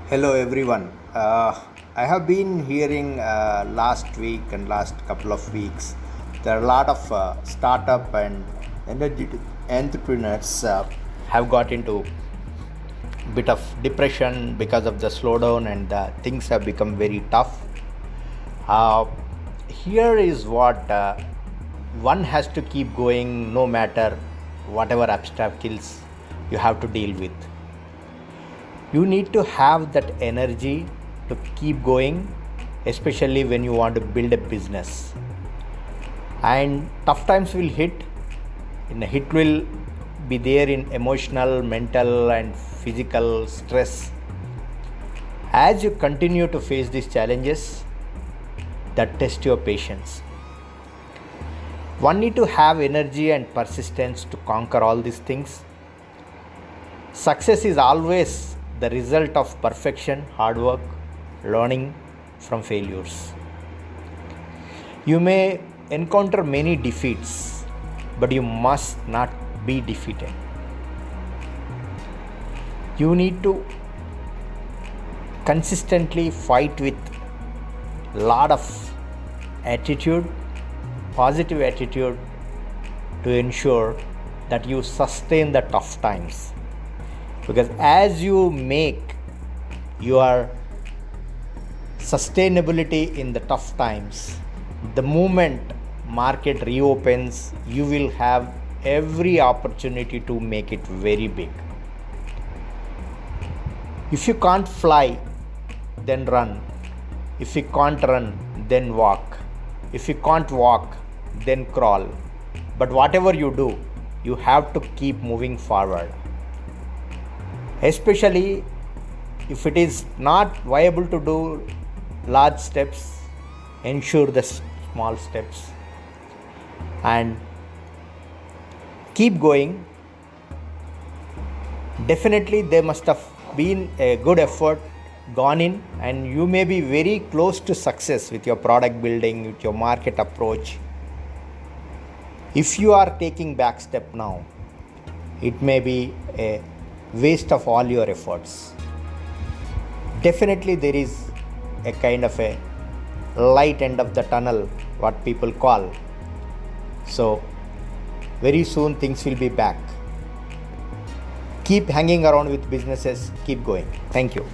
Hello everyone. I have been hearing last week and last couple of weeks there are a lot of startup and energy entrepreneurs have got into bit of depression because of the slowdown and things have become very tough. Uh, Here is what one has to keep going no matter whatever obstacles you have to deal with. You need to have that energy to keep going, especially when you want to build a business. And tough times will hit, and hit will be there in emotional, mental, and physical stress. As you continue to face these challenges that test your patience, one need to have energy and persistence to conquer all these things. Success is always the result of perfection, hard work, learning from failures. You may encounter many defeats, but you must not be defeated. You need to consistently fight with lot of attitude, positive attitude, to ensure that you sustain the tough times. Because as you make your sustainability in the tough times, the moment market reopens, you will have every opportunity to make it very big. If you can't fly, then run. If you can't run, then walk. If you can't walk, then crawl. But whatever you do, you have to keep moving forward. Especially if it is not viable to do large steps, ensure the small steps and keep going. Definitely there must have been a good effort gone in, and you may be very close to success with your product building, with your market approach. If you are taking back step now, it may be a waste of all your efforts. Definitely there is a kind of a light end of the tunnel, what people call. So very soon things will be back. Keep hanging around with businesses, keep going. Thank you.